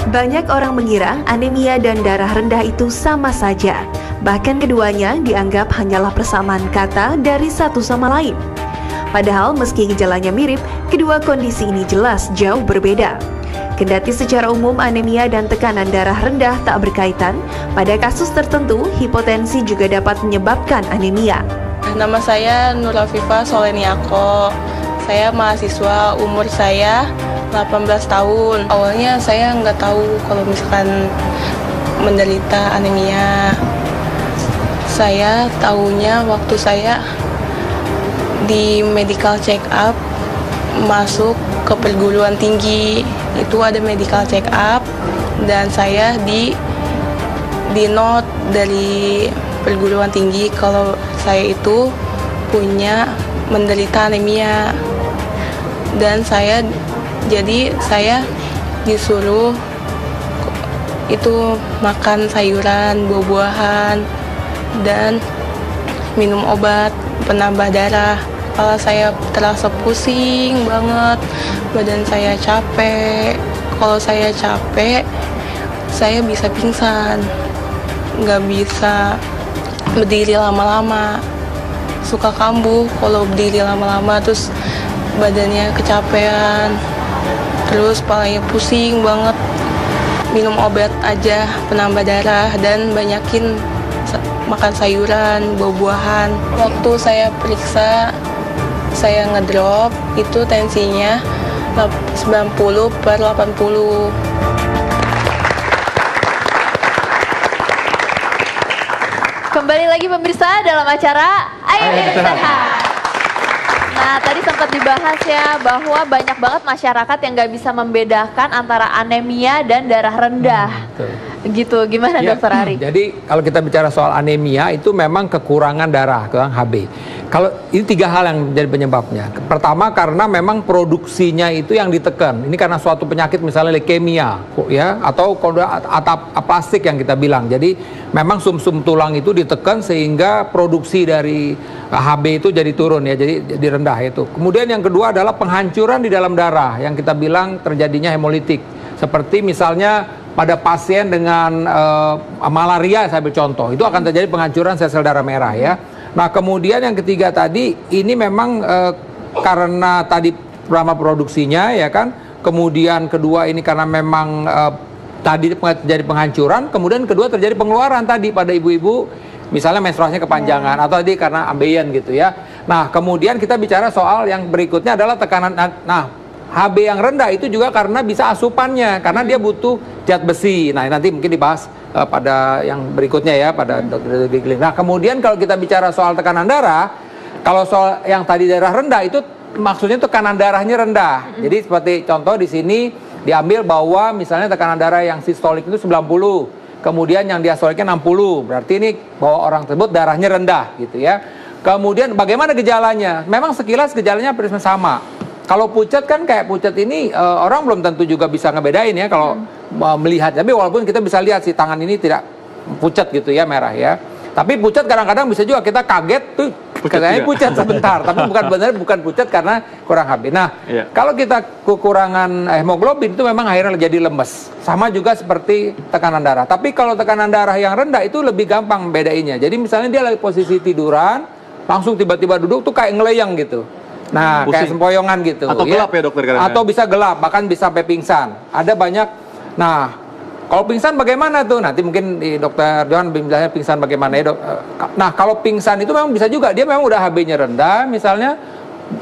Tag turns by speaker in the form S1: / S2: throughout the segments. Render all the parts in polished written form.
S1: Banyak orang mengira anemia dan darah rendah itu sama saja. Bahkan keduanya dianggap hanyalah persamaan kata dari satu sama lain. Padahal meski gejalanya mirip, kedua kondisi ini jelas jauh berbeda. Kendati secara umum anemia dan tekanan darah rendah tak berkaitan, pada kasus tertentu hipotensi juga dapat menyebabkan anemia.
S2: Nama saya Nur Afifah Soleniako. Saya mahasiswa, umur saya 18 tahun. Awalnya saya nggak tahu kalau misalkan menderita anemia. Saya tahunya waktu saya di medical check up masuk ke perguruan tinggi. Itu ada medical check up dan saya di note dari perguruan tinggi kalau saya itu punya menderita anemia. Dan saya disuruh itu makan sayuran, buah-buahan, dan minum obat penambah darah. Kepala saya terasa pusing banget, badan saya capek. Kalau saya capek, saya bisa pingsan, nggak bisa berdiri lama-lama. Suka kambuh kalau berdiri lama-lama, terus badannya kecapean, terus kepalanya pusing banget. Minum obat aja penambah darah dan banyakin makan sayuran, buah-buahan. Waktu saya periksa, saya ngedrop, itu tensinya 90/80.
S3: Kembali lagi pemirsa dalam acara Ayo Hidup Sehat. Nah, tadi sempat dibahas ya bahwa banyak banget masyarakat yang nggak bisa membedakan antara anemia dan darah rendah. Gitu, gimana
S4: ya,
S3: Dokter Ari?
S4: Jadi kalau kita bicara soal anemia itu memang kekurangan darah, kekurangan HB. Kalau ini 3 hal yang menjadi penyebabnya. Pertama karena memang produksinya itu yang ditekan. Ini karena suatu penyakit misalnya leukemia, ya, atau aplastik yang kita bilang. Jadi memang sumsum tulang itu ditekan sehingga produksi dari HB itu jadi turun ya, jadi rendah itu. Kemudian yang kedua adalah penghancuran di dalam darah yang kita bilang terjadinya hemolitik. Seperti misalnya pada pasien dengan malaria, saya ambil contoh, itu akan terjadi penghancuran sel-sel darah merah ya. Nah kemudian yang ketiga tadi, ini memang karena tadi lama produksinya ya kan. Kemudian kedua ini karena memang tadi terjadi penghancuran. Kemudian kedua terjadi pengeluaran tadi pada ibu-ibu, misalnya menstruasinya kepanjangan atau tadi karena ambeien gitu ya. Nah kemudian kita bicara soal yang berikutnya adalah tekanan. Nah HB yang rendah itu juga karena bisa asupannya, karena dia butuh zat besi. Nah nanti mungkin dibahas pada yang berikutnya ya, pada dokter Gigling. Nah kemudian kalau kita bicara soal tekanan darah, kalau soal yang tadi darah rendah itu maksudnya tekanan darahnya rendah. Jadi seperti contoh di sini diambil bahwa misalnya tekanan darah yang sistolik itu 90, kemudian yang diastoliknya 60, berarti ini bahwa orang tersebut darahnya rendah gitu ya. Kemudian bagaimana gejalanya? Memang sekilas gejalanya sama. Kalau pucat kan kayak pucat ini orang belum tentu juga bisa ngebedain ya kalau melihat. Tapi walaupun kita bisa lihat si tangan ini tidak pucat gitu ya, merah ya. Tapi pucat kadang-kadang bisa juga kita kaget tuh katanya pucat sebentar, tapi bukan pucat karena kurang HB. Nah, kalau kita kekurangan hemoglobin itu memang akhirnya jadi lemes. Sama juga seperti tekanan darah. Tapi kalau tekanan darah yang rendah itu lebih gampang bedainnya. Jadi misalnya dia lagi posisi tiduran, langsung tiba-tiba duduk tuh kayak ngeleyang gitu. Nah, pusing. Kayak sempoyongan gitu.
S5: Atau gelap ya dokter kadang-kadang.
S4: Atau bisa gelap, bahkan bisa sampai pingsan. Ada banyak. Nah, kalau pingsan bagaimana tuh? Nanti mungkin dokter Johan bilang pingsan bagaimana ya dok. Nah, kalau pingsan itu memang bisa juga. Dia memang udah HB-nya rendah, misalnya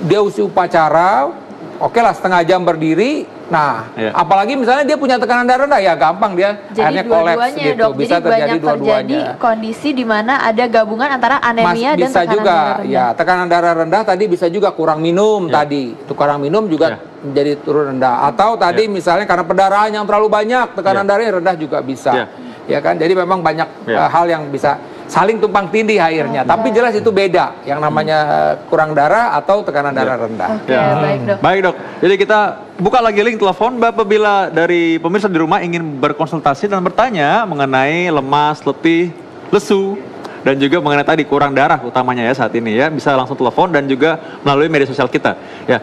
S4: dia usia upacara, oke lah setengah jam berdiri. Nah, apalagi misalnya dia punya tekanan darah rendah, ya gampang dia akhirnya kolaps gitu.
S3: Dok,
S4: bisa
S3: jadi
S4: terjadi
S3: banyak terjadi kondisi di mana ada gabungan antara anemia dan tekanan
S4: juga,
S3: darah rendah.
S4: Ya, tekanan darah rendah tadi bisa juga kurang minum tadi. Itu kurang minum juga menjadi turun rendah. Atau tadi misalnya karena pendarahan yang terlalu banyak, tekanan darahnya rendah juga bisa. Ya kan? Jadi memang banyak hal yang bisa saling tumpang tindih akhirnya. Tapi jelas itu beda yang namanya kurang darah atau tekanan darah rendah.
S3: Baik dok.
S5: Baik dok. Jadi kita buka lagi link telepon apabila dari pemirsa di rumah ingin berkonsultasi dan bertanya mengenai lemas, letih, lesu, dan juga mengenai tadi kurang darah utamanya ya saat ini ya, bisa langsung telepon dan juga melalui media sosial kita. Ya,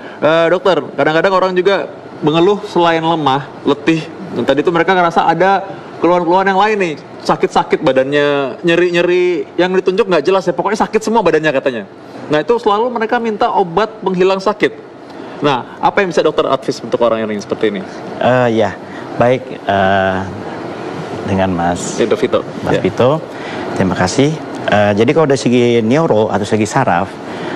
S5: dokter, kadang-kadang orang juga mengeluh selain lemah, letih, Dan tadi itu mereka ngerasa ada keluhan-keluhan yang lain nih, sakit-sakit badannya, nyeri-nyeri, yang ditunjuk nggak jelas ya, pokoknya sakit semua badannya katanya. Nah itu selalu mereka minta obat penghilang sakit. Nah apa yang bisa dokter advis untuk orang yang seperti ini?
S6: Ya, baik dengan Mas
S5: Vito.
S6: Vito, terima kasih. Jadi kalau dari segi neuro atau segi saraf,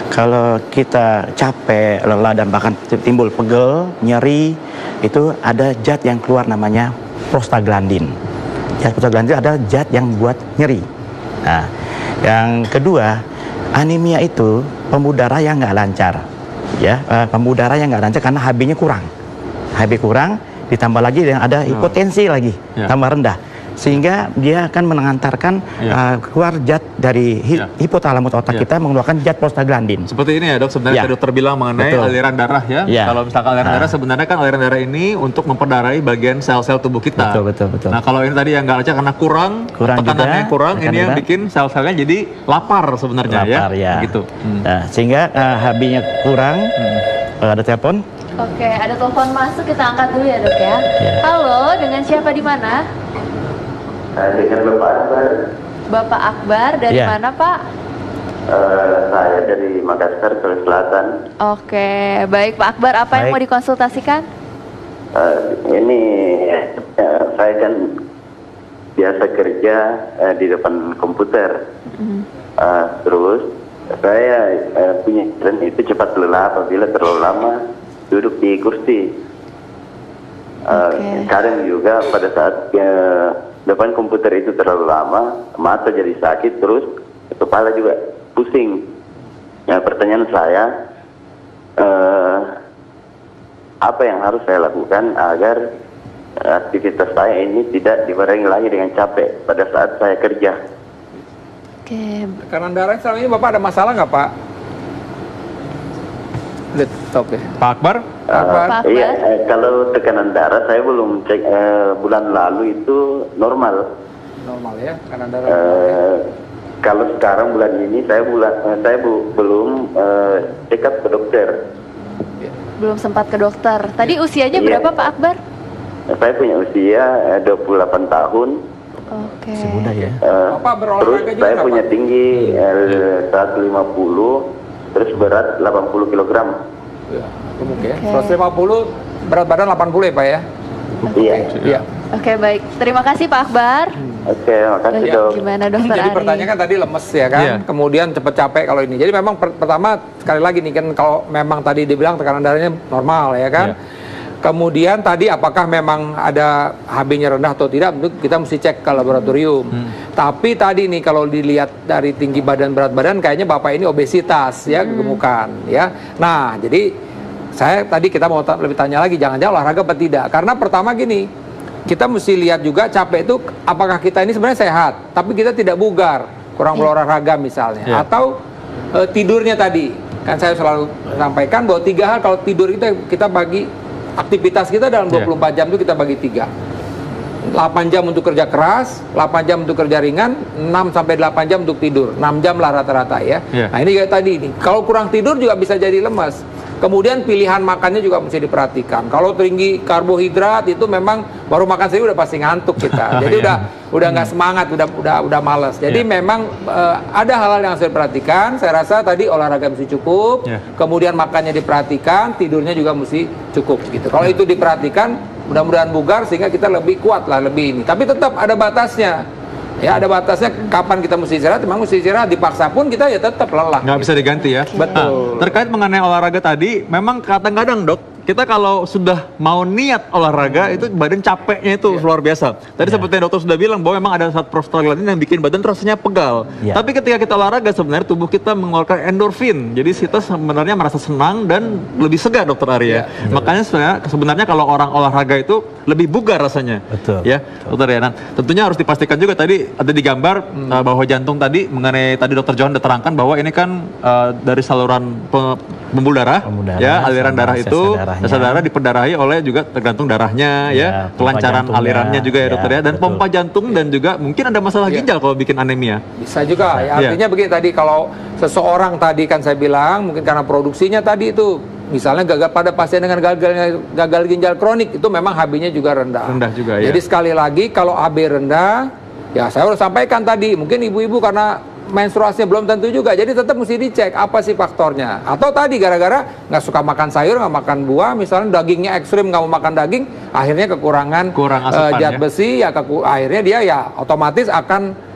S6: kalau kita capek, lelah dan bahkan timbul pegel, nyeri, itu ada zat yang keluar namanya prostaglandin. Zat prostaglandin adalah zat yang buat nyeri. Nah, yang kedua, anemia itu pembuluh darah yang nggak lancar, ya, pembuluh darah yang nggak lancar karena HB-nya kurang. HB kurang, ditambah lagi yang ada hipotensi lagi, tambah rendah. Sehingga dia akan mengantarkan keluar zat dari hipotalamus otak kita mengeluarkan zat prostaglandin.
S5: Seperti ini ya dok, sebenarnya dokter bilang mengenai aliran darah ya. Kalau misalkan aliran darah, sebenarnya kan aliran darah ini untuk memperdarai bagian sel-sel tubuh kita.
S6: Betul.
S5: Nah kalau ini tadi yang nggak lancar karena kurang tekanannya kurang, ini yang bikin sel-selnya jadi lapar sebenarnya ya. Gitu.
S6: Nah, sehingga HB-nya kurang. Ada telepon?
S3: Oke, ada telepon masuk, kita angkat dulu ya dok ya. Halo, dengan siapa di mana?
S7: Dengan Bapak Akbar.
S3: Bapak Akbar dari mana Pak?
S7: Saya dari Makassar, Sulawesi Selatan.
S3: Oke, baik Pak Akbar, apa yang mau dikonsultasikan?
S7: Ini saya kan biasa kerja di depan komputer. Terus saya punya dan itu cepat lelah apabila terlalu lama duduk di kursi. Kadang juga pada saat depan komputer itu terlalu lama, mata jadi sakit, terus kepala juga pusing. Nah, pertanyaan saya, apa yang harus saya lakukan agar aktivitas saya ini tidak dibarengi lagi dengan capek pada saat saya kerja?
S4: Tekanan darah selama ini Bapak ada masalah nggak Pak? Stop ya. Pak Akbar?
S7: Iya, kalau tekanan darah saya belum cek, bulan lalu itu normal.
S4: Normal ya, tekanan darah.
S7: Kalau sekarang bulan ini saya belum check up ke dokter.
S3: Belum sempat ke dokter. Tadi usianya berapa Pak Akbar?
S7: Saya punya usia 28 tahun.
S3: Oke.
S6: Mudah ya.
S7: Terus saya punya tinggi 150. Terus berat 80 kg.
S4: Ya, gemuk ya. 150, berat badan 80 ya Pak ya?
S7: Iya.
S3: Oke, baik. Terima kasih Pak Akbar.
S7: Oke, makasih dok.
S3: Gimana dokter
S4: Jadi
S3: Ari?
S4: pertanyaan kan tadi lemes ya kan? Kemudian cepet capek kalau ini. Jadi memang pertama sekali lagi nih kan kalau memang tadi dibilang tekanan darahnya normal ya kan? Kemudian tadi apakah memang ada HB-nya rendah atau tidak, tentu kita mesti cek ke laboratorium. Tapi tadi nih kalau dilihat dari tinggi badan berat badan kayaknya Bapak ini obesitas ya, kegemukan ya. Nah, jadi kita mau lebih tanya lagi jangan-jangan olahraga apa tidak. Karena pertama gini, kita mesti lihat juga capek itu apakah kita ini sebenarnya sehat, tapi kita tidak bugar, kurang berolahraga misalnya. Atau tidurnya tadi. Kan saya selalu sampaikan bahwa 3 hal kalau tidur kita bagi aktivitas kita dalam 24 jam itu kita bagi 3. 8 jam untuk kerja keras, 8 jam untuk kerja ringan, 6-8 jam untuk tidur. 6 jam lah rata-rata ya. Nah ini kayak tadi nih, kalau kurang tidur juga bisa jadi lemas. Kemudian pilihan makannya juga mesti diperhatikan. Kalau tinggi karbohidrat itu memang baru makan sendiri udah pasti ngantuk kita. Jadi udah nggak semangat, udah malas. Jadi memang ada hal-hal yang harus diperhatikan. Saya rasa tadi olahraga mesti cukup, kemudian makannya diperhatikan, tidurnya juga mesti cukup gitu. Kalau itu diperhatikan, mudah-mudahan bugar sehingga kita lebih kuat lah, lebih ini. Tapi tetap ada batasnya. Ya ada batasnya kapan kita mesti istirahat, memang mesti istirahat, dipaksa pun kita ya tetap lelah.
S5: Nggak bisa diganti ya.
S4: Betul.
S5: Nah, terkait mengenai olahraga tadi, memang kadang-kadang dok, kita kalau sudah mau niat olahraga itu badan capeknya itu luar biasa. Tadi seperti yang dokter sudah bilang bahwa memang ada zat prostaglandin yang bikin badan rasanya pegal. Tapi ketika kita olahraga sebenarnya tubuh kita mengeluarkan endorfin. Jadi kita sebenarnya merasa senang dan lebih segar dokter Arya. Makanya sebenarnya kalau orang olahraga itu lebih bugar rasanya.
S6: Betul.
S5: Ya, dokter ya. Nah, tentunya harus dipastikan juga tadi ada di gambar bahwa jantung tadi mengenai tadi dokter Johan udah terangkan bahwa ini kan dari saluran pembuluh darah, ya aliran darah itu sel darah diperdarahi oleh juga tergantung darahnya ya kelancaran alirannya juga ya dokter ya, dan pompa jantung dan juga mungkin ada masalah ginjal kalau bikin anemia.
S4: Bisa juga ya, artinya begini tadi kalau seseorang tadi kan saya bilang mungkin karena produksinya tadi itu misalnya pada pasien dengan gagal ginjal kronik itu memang HB-nya juga rendah.
S5: Rendah juga ya.
S4: Jadi sekali lagi kalau HB rendah, ya saya udah sampaikan tadi, mungkin ibu-ibu karena menstruasinya belum tentu juga, jadi tetap mesti dicek apa sih faktornya. Atau tadi gara-gara nggak suka makan sayur, nggak makan buah, misalnya dagingnya ekstrim, nggak mau makan daging, akhirnya kekurangan zat besi, ya akhirnya dia ya otomatis akan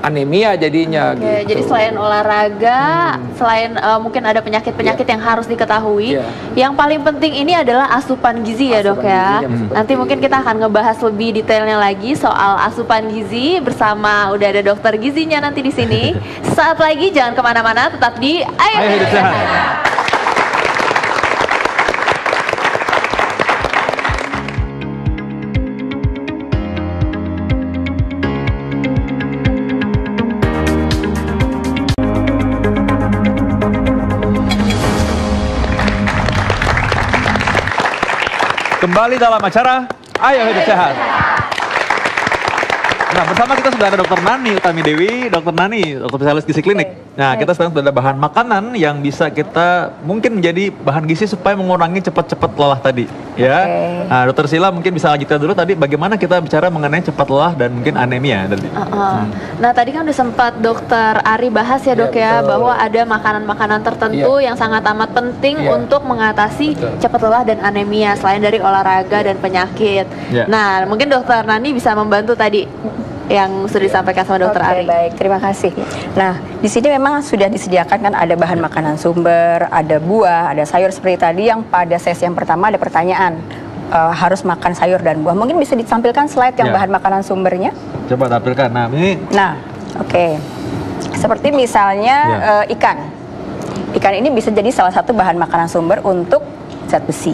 S4: anemia jadinya. Gitu.
S3: Jadi selain olahraga, selain mungkin ada penyakit-penyakit yang harus diketahui, yang paling penting ini adalah asupan gizi ya dok ya. Nanti mungkin kita akan ngebahas lebih detailnya lagi soal asupan gizi bersama udah ada dokter gizinya nanti di sini. Saat lagi jangan kemana-mana, tetap di Ayo Hidup Sehat.
S5: Kembali dalam acara Ayo Hidup Sehat. Nah, bersama kita sudah ada Dr. Nani Utami Dewi, Dr. Nani, dokter spesialis gizi klinik. Nah, kita sekarang sudah ada bahan makanan yang bisa kita mungkin menjadi bahan gizi supaya mengurangi cepat-cepat lelah tadi, ya. Nah, Dokter Sila mungkin bisa lanjutkan dulu tadi bagaimana kita bicara mengenai cepat lelah dan mungkin anemia tadi.
S3: Nah, tadi kan udah sempat Dokter Ari bahas ya dok ya, bahwa ada makanan-makanan tertentu yang sangat amat penting untuk mengatasi cepat lelah dan anemia selain dari olahraga dan penyakit. Nah, mungkin Dokter Nani bisa membantu tadi yang sudah disampaikan sama Dokter Ari.
S8: Baik, terima kasih. Nah, di sini memang sudah disediakan kan ada bahan makanan sumber, ada buah, ada sayur seperti tadi yang pada sesi yang pertama ada pertanyaan harus makan sayur dan buah. Mungkin bisa ditampilkan slide yang bahan makanan sumbernya.
S5: Coba tampilkan. Nah, ini.
S8: Nah, oke. Seperti misalnya ikan. Ikan ini bisa jadi salah satu bahan makanan sumber untuk zat besi.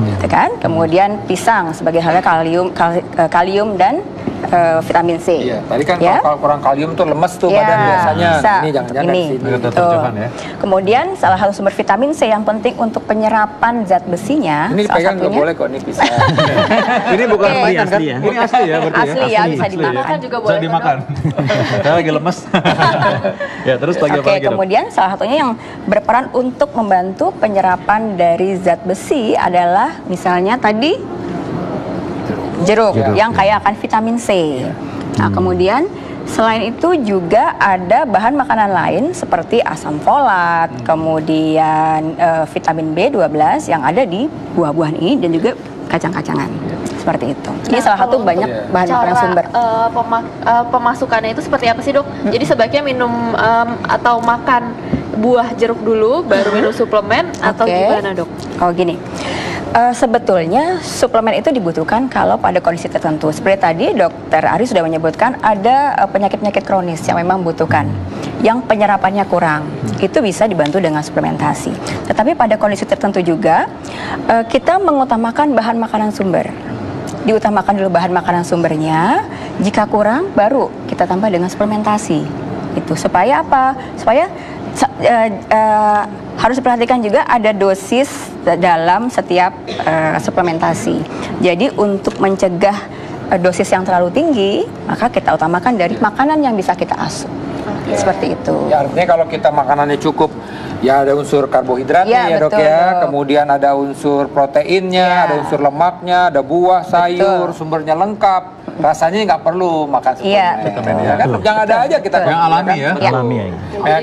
S8: Gitu kan? Kemudian pisang sebagai halnya kalium dan vitamin C.
S4: Iya, tadi kan kalau kurang kalium tuh lemes tuh badan biasanya.
S8: Bisa.
S4: Ini jangan-jangan dari sini.
S8: Kemudian salah satu sumber vitamin C yang penting untuk penyerapan zat besinya.
S4: Ini pegang nggak boleh kok, ini pisang.
S5: Ini bukan mainan kan? Ini asli ya berarti
S8: asli ya, bisa dimakan
S3: juga boleh.
S5: Bisa dimakan. Saya lagi lemes. Ya, terus lagi apa lagi?
S8: Kemudian salah satunya yang berperan untuk membantu penyerapan dari zat besi adalah misalnya tadi jeruk yang kaya akan vitamin C. Nah, kemudian selain itu juga ada bahan makanan lain seperti asam folat, kemudian vitamin B12 yang ada di buah-buahan ini dan juga kacang-kacangan. Seperti itu. Ini salah satu banyak bahan makanan sumber.
S3: Pemasukannya itu seperti apa sih dok? Jadi sebaiknya minum atau makan buah jeruk dulu, baru minum suplemen atau gimana dok?
S8: Oh gini. Sebetulnya suplemen itu dibutuhkan kalau pada kondisi tertentu. Seperti tadi Dokter Ari sudah menyebutkan ada penyakit-penyakit kronis yang memang membutuhkan, yang penyerapannya kurang. Itu bisa dibantu dengan suplementasi. Tetapi pada kondisi tertentu juga kita mengutamakan bahan makanan sumber. Diutamakan dulu bahan makanan sumbernya. Jika kurang, baru kita tambah dengan suplementasi. Itu supaya apa? Supaya harus diperhatikan juga ada dosis dalam setiap suplementasi. Jadi untuk mencegah dosis yang terlalu tinggi, maka kita utamakan dari makanan yang bisa kita asup. Seperti itu.
S4: Ya, artinya kalau kita makanannya cukup, ya ada unsur karbohidratnya ya dok
S8: betul,
S4: ya, kemudian ada unsur proteinnya, ada unsur lemaknya, ada buah, sayur, sumbernya lengkap. Rasanya nggak perlu makan suplemen. Ya kan? Yang ada aja kita
S5: yang alami ya.
S6: Alami
S4: ya.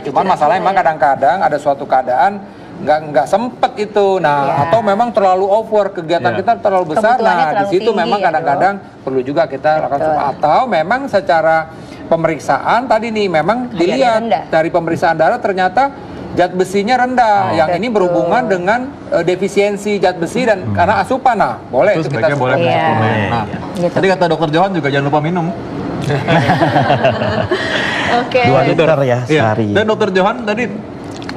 S4: Cuman masalahnya memang kadang-kadang ada suatu keadaan nggak sempet itu. Nah, atau memang terlalu over, kegiatan kita terlalu besar. Nah, di situ memang kadang-kadang perlu juga kita lakukan atau memang secara pemeriksaan tadi nih memang dilihat dari pemeriksaan darah ternyata zat besinya rendah. Yang ini berhubungan dengan defisiensi zat besi dan karena asupan. Nah, boleh itu kita
S5: boleh suplemen. Nah, tadi kata Dokter Johan juga jangan lupa minum.
S6: 2 liter ya sehari.
S5: Dan Dokter Johan tadi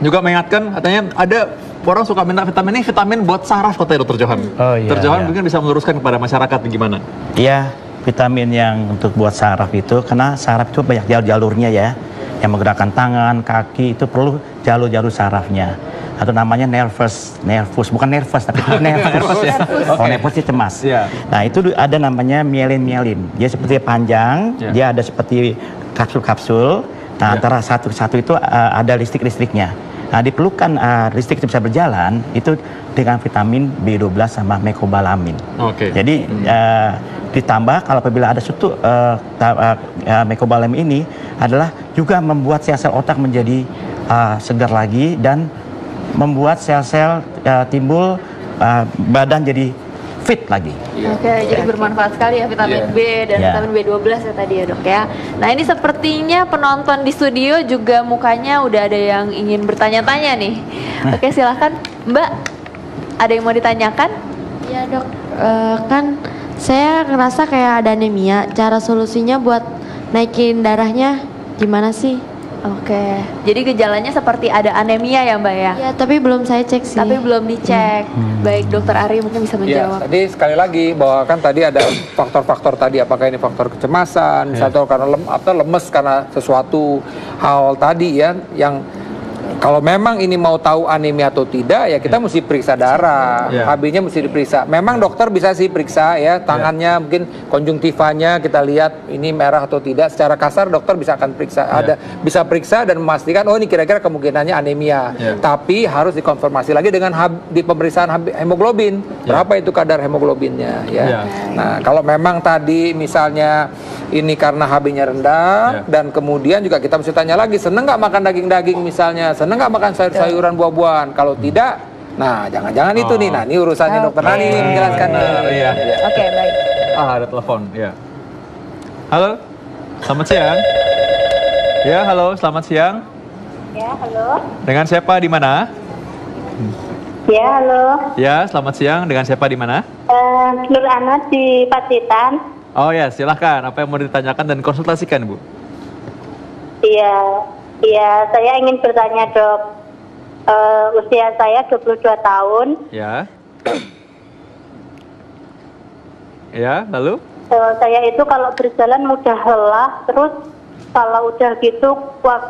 S5: juga mengingatkan katanya ada orang suka minta vitamin buat saraf katanya Dokter Johan. Dokter Johan mungkin bisa meluruskan kepada masyarakat gimana?
S6: Iya, vitamin yang untuk buat saraf itu karena saraf itu banyak jalurnya ya. Yang menggerakkan tangan, kaki itu perlu jalur-jalur sarafnya. Atau namanya nervus, bukan nervous tapi nervus. Oh, nervus itu cemas. Nah, itu ada namanya mielin. Dia seperti panjang, dia ada seperti kapsul-kapsul. Nah, antara satu-satu itu ada listrik-listriknya. Nah, diperlukan listrik itu bisa berjalan itu dengan vitamin B12 sama mecobalamin. Jadi ditambah kalau apabila ada suatu mecobalamin ini adalah juga membuat sel-sel otak menjadi segar lagi dan membuat sel-sel timbul badan jadi fit lagi.
S3: Oke, jadi bermanfaat sekali ya vitamin B dan vitamin B12 ya tadi ya dok ya. Nah ini sepertinya penonton di studio juga mukanya udah ada yang ingin bertanya-tanya nih. Oke silahkan Mbak, ada yang mau ditanyakan?
S9: Ya dok, kan saya ngerasa kayak ada anemia. Cara solusinya buat naikin darahnya gimana sih?
S3: Oke, jadi gejalanya seperti ada anemia ya Mbak ya?
S9: Ya, tapi belum saya cek sih.
S3: Tapi belum dicek. Baik, Dokter Ari mungkin bisa menjawab.
S4: Ya, tadi sekali lagi bahwa kan tadi ada faktor-faktor tadi, apakah ini faktor kecemasan, atau karena lemes karena sesuatu hal tadi ya, yang kalau memang ini mau tahu anemia atau tidak ya kita mesti periksa darah, HB-nya mesti diperiksa. Memang dokter bisa sih periksa ya tangannya, mungkin konjungtivanya kita lihat ini merah atau tidak. Secara kasar dokter bisa akan periksa, bisa periksa dan memastikan oh ini kira-kira kemungkinannya anemia. Tapi harus dikonfirmasi lagi dengan di pemeriksaan hemoglobin, berapa itu kadar hemoglobinnya ya. Nah kalau memang tadi misalnya ini karena HB-nya rendah dan kemudian juga kita mesti tanya lagi seneng nggak makan daging-daging misalnya, seneng nggak makan sayur-sayuran buah-buahan. Kalau tidak, nah jangan-jangan itu nih. Nah ini urusannya dokter Nani nih menjelaskan.
S8: Oke, baik.
S5: Ada telepon. Ya. Halo, selamat siang. Ya, halo, selamat siang.
S10: Ya, halo.
S5: Dengan siapa di mana?
S10: Ya, halo.
S5: Ya, selamat siang. Dengan siapa di mana?
S10: Nur Ana di Pacitan.
S5: Oh ya, silahkan. Apa yang mau ditanyakan dan konsultasikan, Bu?
S10: Iya, saya ingin bertanya dok. Usia saya 22 tahun.
S5: Ya. Ya, lalu?
S10: Saya itu kalau berjalan mudah lelah, terus kalau udah gitu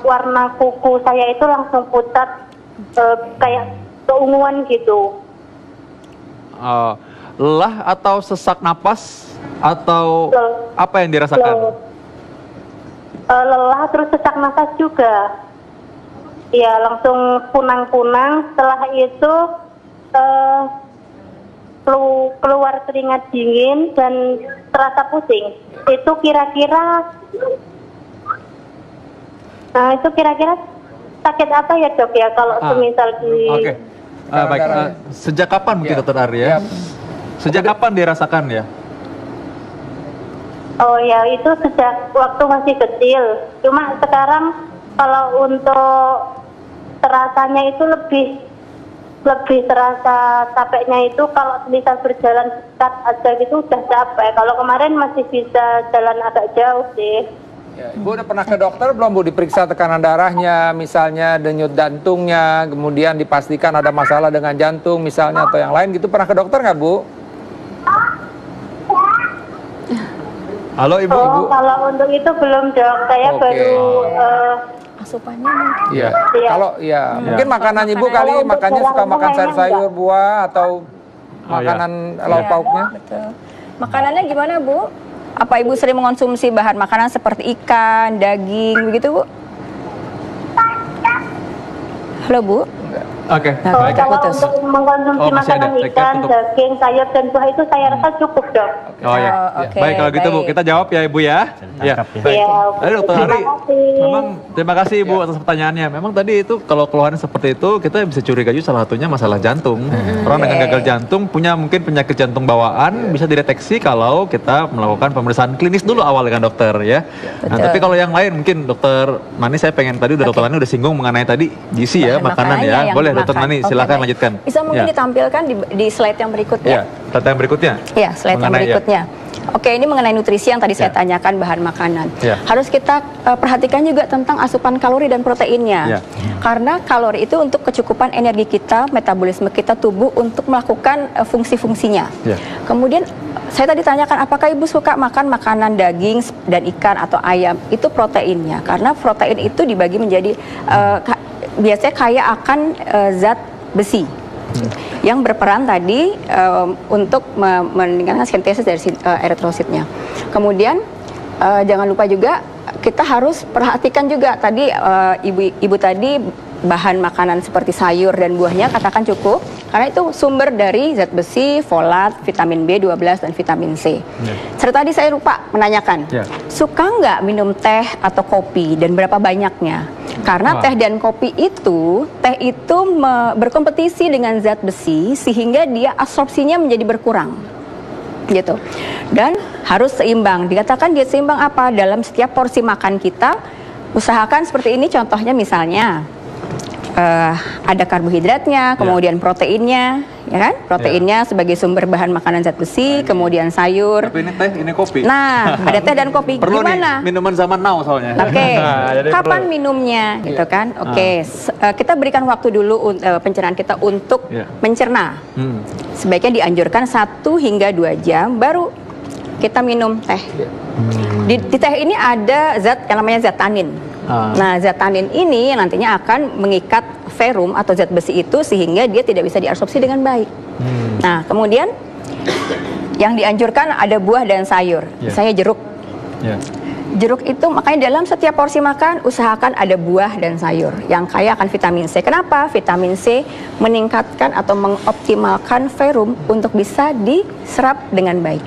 S10: warna kuku saya itu langsung pucat, kayak keunguan gitu.
S5: Lelah atau sesak napas atau apa yang dirasakan?
S10: Lelah terus sesak nafas juga. Ya langsung punang-punang. Setelah itu keluar keringat dingin dan terasa pusing. Itu kira-kira sakit apa ya dok ya kalau semisal di...
S5: Oke. Baik. Sejak kapan mungkin dokter Arya? Sejak kapan dirasakan ya?
S10: Oh ya itu sejak waktu masih kecil. Cuma sekarang kalau untuk terasanya itu lebih terasa capeknya itu kalau misal berjalan dekat aja gitu udah capek. Kalau kemarin masih bisa jalan agak jauh sih.
S4: Ya, Ibu udah pernah ke dokter belum Bu, diperiksa tekanan darahnya, misalnya denyut jantungnya, kemudian dipastikan ada masalah dengan jantung misalnya atau yang lain gitu, pernah ke dokter nggak Bu? Halo Ibu.
S10: Kalau untuk itu belum dok, saya baru
S8: asupannya.
S4: Iya. Kalau mungkin makanan Ibu kali makannya suka makan sayur-sayur, buah atau makanan lauk pauknya.
S8: Betul. Makanannya gimana Bu? Apa Ibu sering mengonsumsi bahan makanan seperti ikan, daging begitu Bu? Halo Bu.
S5: Oke.
S10: Kalau untuk mengkonsumsi makanan ikan, daging, sayur dan buah itu saya rasa cukup dok.
S5: Oh ya. Baik kalau gitu Bu, kita jawab ya Ibu ya. Ya. Tadi Dokter Ari, memang terima kasih Ibu atas pertanyaannya. Memang tadi itu kalau keluhannya seperti itu kita bisa curiga juga salah satunya masalah jantung. Orang dengan gagal jantung punya mungkin penyakit jantung bawaan bisa dideteksi kalau kita melakukan pemeriksaan klinis dulu awal dengan dokter ya. Nah tapi kalau yang lain mungkin Dokter Nani saya pengen tadi Dokter Nani udah singgung mengenai tadi gizi ya makanan ya. Boleh Dokter Nani silakan lanjutkan.
S8: Bisa mungkin ditampilkan di slide yang berikutnya.
S5: Slide yang berikutnya.
S8: Iya, slide yang berikutnya. Oke, ini mengenai nutrisi yang tadi saya tanyakan bahan makanan. Harus kita perhatikan juga tentang asupan kalori dan proteinnya. Karena kalori itu untuk kecukupan energi kita, metabolisme kita tubuh untuk melakukan fungsi-fungsinya. Kemudian saya tadi tanyakan apakah Ibu suka makan makanan daging dan ikan atau ayam? Itu proteinnya. Karena protein itu dibagi menjadi biasanya kaya akan zat besi. Yang berperan tadi untuk meningkatkan sintesis dari eritrositnya. Kemudian jangan lupa juga kita harus perhatikan juga tadi ibu tadi bahan makanan seperti sayur dan buahnya katakan cukup, karena itu sumber dari zat besi, folat, vitamin B12 dan vitamin C. Serta tadi saya lupa menanyakan, suka nggak minum teh atau kopi dan berapa banyaknya? Karena teh dan kopi itu, berkompetisi dengan zat besi sehingga dia absorpsinya menjadi berkurang. Gitu. Dan harus seimbang. Dikatakan diet seimbang apa? Dalam setiap porsi makan kita, usahakan seperti ini contohnya misalnya. Ada karbohidratnya, kemudian proteinnya, ya kan? Proteinnya sebagai sumber bahan makanan zat besi, kemudian sayur.
S5: Tapi ini teh, ini kopi.
S8: Nah, ada teh dan kopi.
S5: Perlu
S8: gimana?
S5: Nih, minuman zaman now soalnya.
S8: Oke, kapan minumnya, gitu kan? Oke, kita berikan waktu dulu pencernaan kita untuk mencerna. Sebaiknya dianjurkan 1 hingga 2 jam, baru kita minum teh. Di teh ini ada zat yang namanya zat tanin. Nah, zat tanin ini nantinya akan mengikat ferrum atau zat besi itu sehingga dia tidak bisa diabsorpsi dengan baik. Nah, kemudian yang dianjurkan ada buah dan sayur, misalnya jeruk. Jeruk itu makanya dalam setiap porsi makan usahakan ada buah dan sayur yang kaya akan vitamin C. Kenapa? Vitamin C meningkatkan atau mengoptimalkan ferrum untuk bisa diserap dengan baik.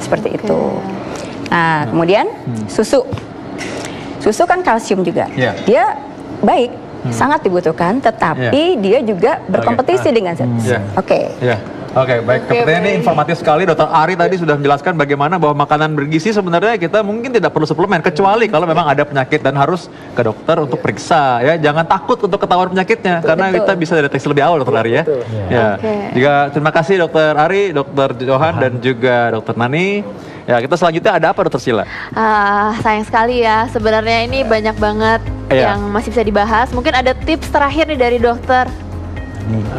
S8: Seperti itu. Nah, kemudian susu. Susu kan kalsium juga. Dia baik, sangat dibutuhkan, tetapi dia juga berkompetisi dengan zat besi.
S5: Oke, baik. Sepertinya ini informatif sekali. Dr. Ari tadi sudah menjelaskan bagaimana bahwa makanan bergizi sebenarnya kita mungkin tidak perlu suplemen, kecuali kalau memang ada penyakit dan harus ke dokter untuk periksa. Ya, jangan takut untuk ketahuan penyakitnya, karena kita bisa deteksi lebih awal, Dr. Ari ya. Juga terima kasih Dr. Ari, Dr. Johan dan juga Dr. Nani. Ya, kita selanjutnya ada apa, Dr. Sheila?
S3: Sayang sekali ya, sebenarnya ini banyak banget yang masih bisa dibahas. Mungkin ada tips terakhir nih dari dokter.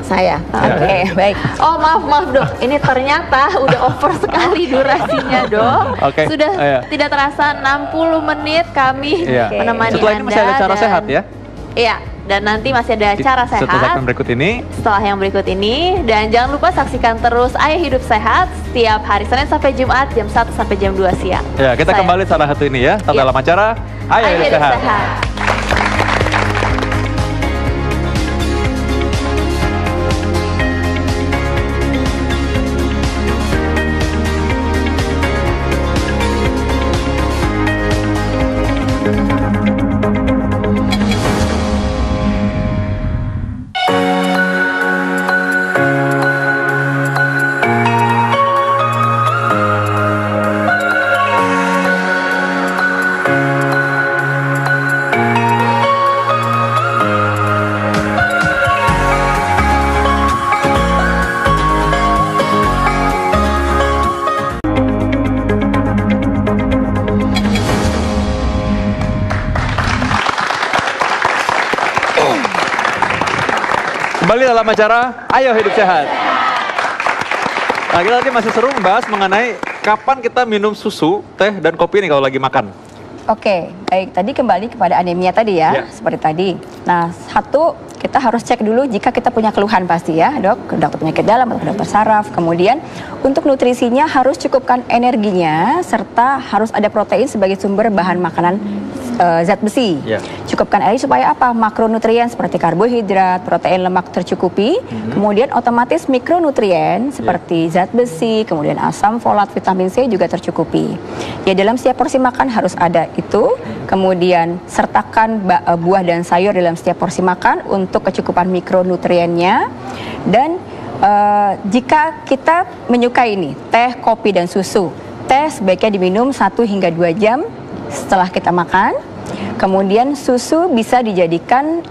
S8: Saya. Oke, baik.
S3: Oh, maaf dok, ini ternyata udah over sekali durasinya dok. Sudah tidak terasa 60 menit kami menemani
S5: Setelah ini
S3: Anda.
S5: masih ada cara sehat ya?
S3: Iya, dan nanti masih ada cara sehat
S5: setelah yang berikut ini.
S3: Dan jangan lupa saksikan terus Ayo Hidup Sehat setiap hari Senin sampai Jumat jam 1 sampai jam 2 siang.
S5: Ya, kita kembali salah satu ini ya, dalam acara Ayo Hidup Sehat. Kembali dalam acara Ayo Hidup Sehat. Nah, kita tadi masih seru membahas mengenai kapan kita minum susu, teh, dan kopi ini kalau lagi makan.
S8: Oke, baik. Tadi kembali kepada anemia tadi ya, seperti tadi. Nah, satu, kita harus cek dulu jika kita punya keluhan pasti ya, dok, ke dokter penyakit dalam atau ke dokter saraf. Kemudian, untuk nutrisinya harus cukupkan energinya, serta harus ada protein sebagai sumber bahan makanan zat besi. Cukupkan air supaya apa? Makronutrien seperti karbohidrat, protein, lemak tercukupi. Kemudian otomatis mikronutrien seperti zat besi, kemudian asam, folat, vitamin C juga tercukupi. Ya, dalam setiap porsi makan harus ada itu. Kemudian sertakan buah dan sayur dalam setiap porsi makan untuk kecukupan mikronutriennya. Dan jika kita menyukai ini teh, kopi, dan susu, teh sebaiknya diminum 1 hingga 2 jam setelah kita makan. Kemudian susu bisa dijadikan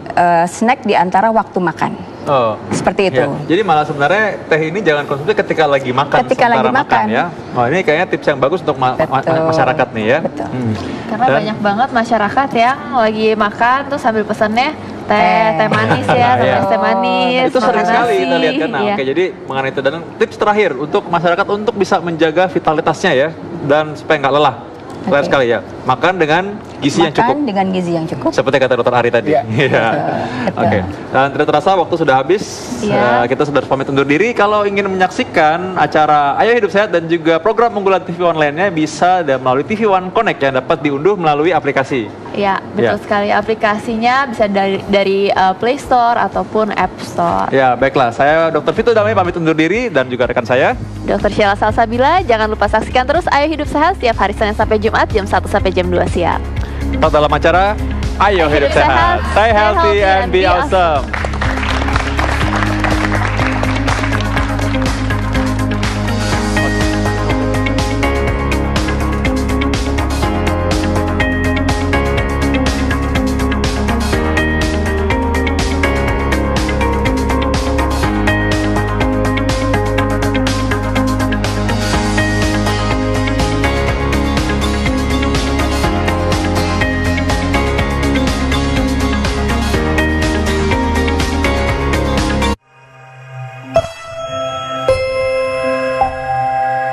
S8: snack di antara waktu makan. Seperti itu.
S5: Jadi malah sebenarnya teh ini jangan konsumsi ketika lagi makan. Makan ya. Oh, ini kayaknya tips yang bagus untuk masyarakat nih ya.
S3: Karena banyak banget masyarakat yang lagi makan tuh sambil pesannya teh manis ya, teh manis.
S5: Itu sering sekali kita lihat kan. Nah, oke, jadi mengenai itu, dan tips terakhir untuk masyarakat untuk bisa menjaga vitalitasnya ya, dan supaya nggak lelah. Sekali ya. makan dengan gizi yang cukup.
S8: Makan dengan gizi yang cukup.
S5: Seperti kata Dr. Ari tadi. Iya. Oke. Dan tidak terasa waktu sudah habis. Kita sudah pamit undur diri. Kalau ingin menyaksikan acara Ayo Hidup Sehat dan juga program unggulan TV One lainnya bisa melalui TV One Connect yang dapat diunduh melalui aplikasi.
S3: Ya, betul sekali. Aplikasinya bisa dari Play Store ataupun App Store.
S5: Ya, baiklah. Saya Dr. Vito Damai pamit undur diri dan juga rekan saya
S3: Dr. Sheila Salsabila. Jangan lupa saksikan terus Ayo Hidup Sehat setiap hari Senin sampai Jumat jam 1 sampai jam 2 siang.
S5: Tetap dalam acara Ayo Hidup Sehat. Stay healthy and be awesome.